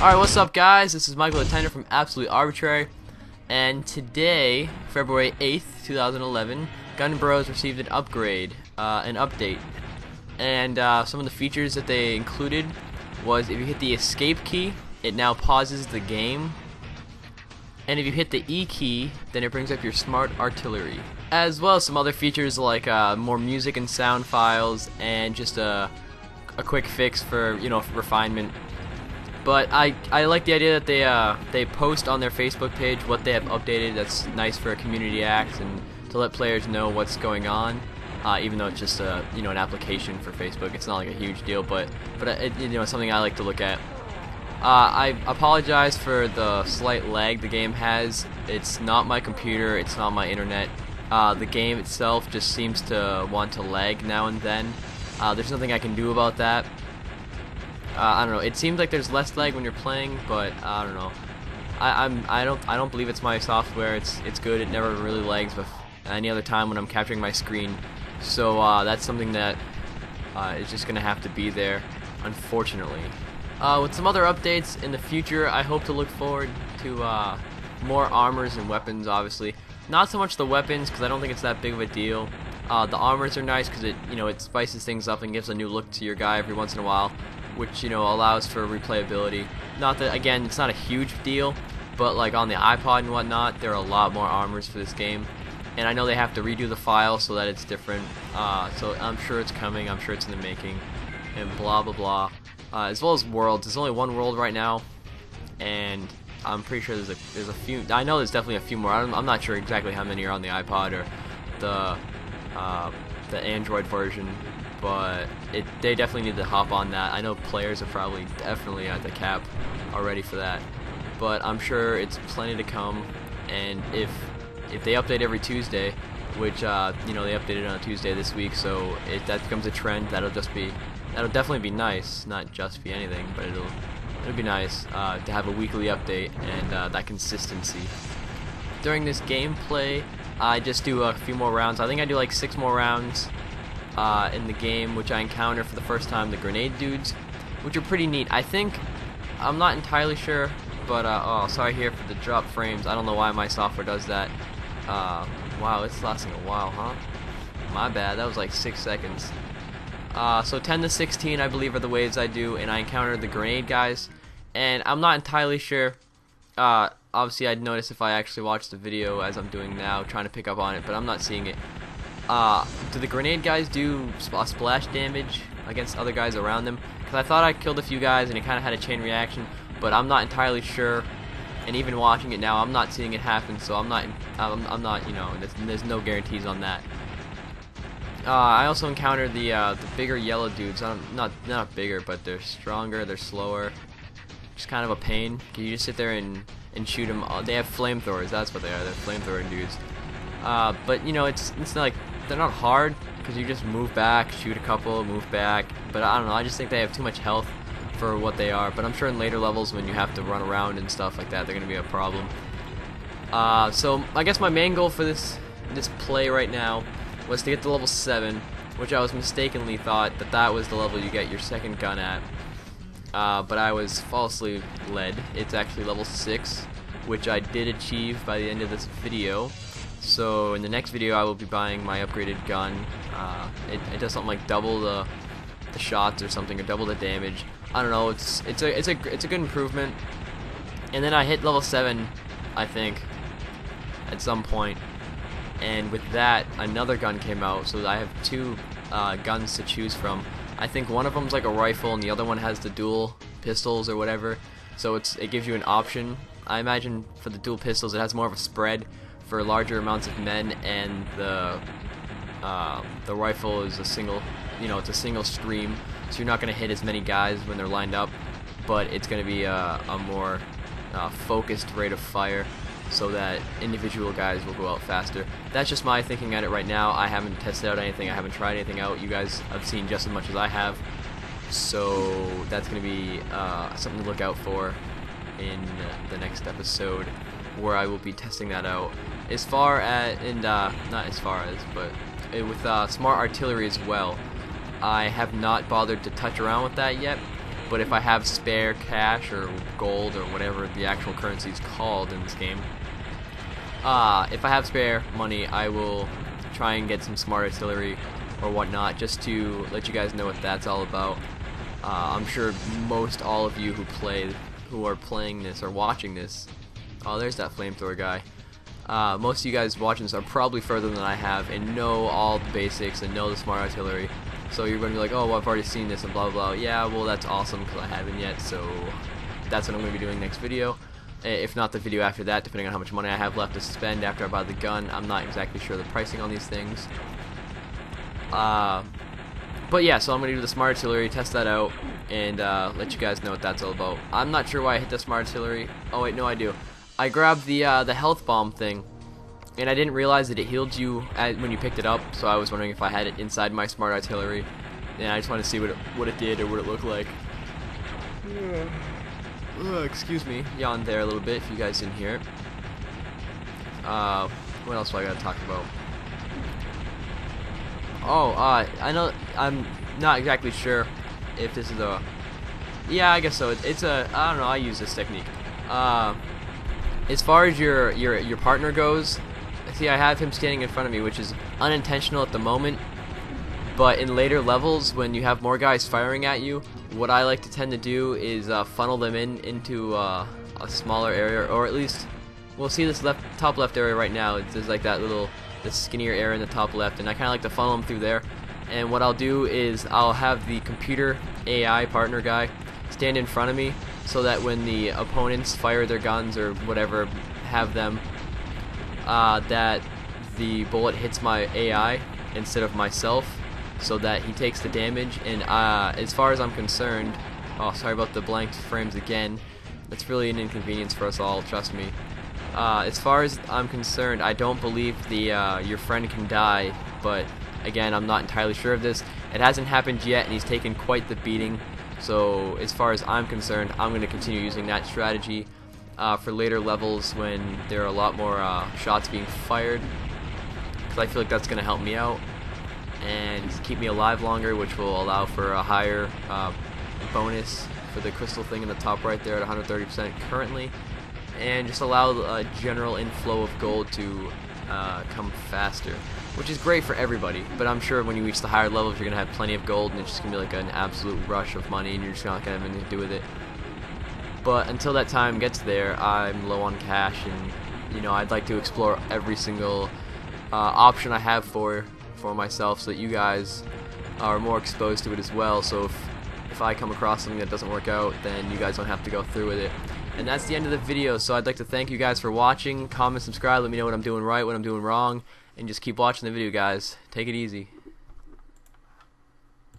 Alright, what's up guys? This is Michael the Tender from AbsolutelyArbitrary, and today, February 8th, 2011, Gun Bros received an upgrade, an update. And some of the features that they included was if you hit the escape key, it now pauses the game. And if you hit the E key, then it brings up your smart artillery. As well as some other features like more music and sound files, and just a quick fix for, for refinement. But I like the idea that they post on their Facebook page what they have updated. That's nice for a community act and to let players know what's going on. Even though it's just an application for Facebook, it's not like a huge deal. But it's something I like to look at. I apologize for the slight lag the game has. It's not my computer. It's not my internet. The game itself just seems to want to lag now and then. There's nothing I can do about that. I don't know. It seems like there's less lag when you're playing, but I don't know. I don't believe it's my software. It's good. It never really lags with any other time when I'm capturing my screen. So that's something that is just gonna have to be there, unfortunately. With some other updates in the future, I hope to look forward to more armors and weapons. Obviously, not so much the weapons because I don't think it's that big of a deal. The armors are nice because it spices things up and gives a new look to your guy every once in a while, which allows for replayability. Not that, again, it's not a huge deal, but like on the iPod and whatnot, there are a lot more armors for this game, and I know they have to redo the file so that it's different. So I'm sure it's coming. I'm sure it's in the making, and blah blah blah. As well as worlds. There's only one world right now, and I'm pretty sure there's a few. I know there's definitely a few more. I'm not sure exactly how many are on the iPod or the Android version, but they definitely need to hop on that. I know players are probably definitely at the cap already for that, but I'm sure it's plenty to come. And if they update every Tuesday, which they updated on a Tuesday this week, so if that becomes a trend, that'll definitely be nice. Not just be anything, but it'll be nice to have a weekly update and that consistency. During this gameplay, I just do a few more rounds. I think I do like 6 more rounds in the game, which I encounter for the first time the grenade dudes, which are pretty neat. I'm not entirely sure, but oh, sorry here for the drop frames. I don't know why my software does that. Wow, it's lasting a while, huh? My bad, that was like 6 seconds. So 10 to 16 I believe are the waves I do, and I encounter the grenade guys, and I'm not entirely sure. Obviously I'd notice if I actually watch the video as I'm doing now, trying to pick up on it, but I'm not seeing it. Do the grenade guys do splash damage against other guys around them? Because I thought I killed a few guys and it kind of had a chain reaction, but I'm not entirely sure. And even watching it now, I'm not seeing it happen, so I'm not, there's no guarantees on that. I also encountered the bigger yellow dudes. Not bigger, but they're stronger, they're slower. Just kind of a pain. You just sit there and shoot them. They have flamethrowers. That's what they are. They're flamethrower dudes. But it's not like they're not hard because you just move back, shoot a couple, move back. But I don't know. I just think they have too much health for what they are. But I'm sure in later levels when you have to run around and stuff like that, they're gonna be a problem. So I guess my main goal for this play right now was to get to level 7, which I was mistakenly thought that was the level you get your second gun at. But I was falsely led. It's actually level 6, which I did achieve by the end of this video. So in the next video I will be buying my upgraded gun. It does something like double the shots or something, or double the damage. I don't know. It's a good improvement. And then I hit level 7, I think, at some point. And with that, another gun came out, so I have 2 guns to choose from. I think one of them's like a rifle, and the other one has the dual pistols or whatever. So it gives you an option. I imagine for the dual pistols, it has more of a spread for larger amounts of men, and the rifle is a single, it's a single stream. So you're not going to hit as many guys when they're lined up, but it's going to be a more focused rate of fire, so that individual guys will go out faster. That's just my thinking at it right now. I haven't tested out anything. I haven't tried anything out. You guys have seen just as much as I have. So that's going to be something to look out for in the next episode, where I will be testing that out. As far as, not as far as, but with smart artillery as well. I have not bothered to touch around with that yet. but if I have spare cash or gold or whatever the actual currency is called in this game, if I have spare money, I will try and get some smart artillery or whatnot, just to let you guys know what that's all about. I'm sure most all of you who are playing this or watching this, oh, there's that flamethrower guy. Most of you guys watching this are probably further than I have and know all the basics and know the smart artillery. So you're going to be like, oh, well, I've already seen this and blah blah blah. Yeah, well, that's awesome because I haven't yet. So that's what I'm going to be doing next video. If not the video after that, depending on how much money I have left to spend after I buy the gun. I'm not exactly sure the pricing on these things. But yeah, so I'm going to do the smart artillery, test that out, and let you guys know what that's all about. I'm not sure why I hit the smart artillery. Oh wait, no, I do. I grabbed the health bomb thing, and I didn't realize that it healed you when you picked it up, so I was wondering if I had it inside my smart artillery, and I just wanted to see what it did or what it looked like. Excuse me, yawned there a little bit if you guys didn't hear it. What else do I gotta talk about? Oh, I know, I'm not exactly sure if this is a... Yeah, I guess so. It's a... I don't know, I use this technique. As far as your partner goes, see, I have him standing in front of me, which is unintentional at the moment, but in later levels, when you have more guys firing at you, what I like to tend to do is funnel them into a smaller area, or at least, we'll see this top left area right now. There's like that the skinnier area in the top left, and I kind of like to funnel them through there. And what I'll do is I'll have the computer AI partner guy stand in front of me, so that when the opponents fire their guns or whatever, have them, that the bullet hits my AI instead of myself, so that he takes the damage. And as far as I'm concerned, oh, sorry about the blanked frames again. That's really an inconvenience for us all, trust me. As far as I'm concerned, I don't believe your friend can die, but again, I'm not entirely sure of this. It hasn't happened yet, and he's taken quite the beating. So as far as I'm concerned, I'm going to continue using that strategy for later levels when there are a lot more shots being fired, because I feel like that's going to help me out and keep me alive longer, which will allow for a higher bonus for the crystal thing in the top right there at 130% currently, and just allow a general inflow of gold to come faster, which is great for everybody. But I'm sure when you reach the higher levels, you're going to have plenty of gold, and it's just going to be like an absolute rush of money, and you're just not going to have anything to do with it. But until that time gets there, I'm low on cash, and you know, I'd like to explore every single option I have for myself, so that you guys are more exposed to it as well. So if I come across something that doesn't work out, then you guys don't have to go through with it. And that's the end of the video. So I'd like to thank you guys for watching. Comment, subscribe, let me know what I'm doing right, what I'm doing wrong, and just keep watching the video, guys. Take it easy.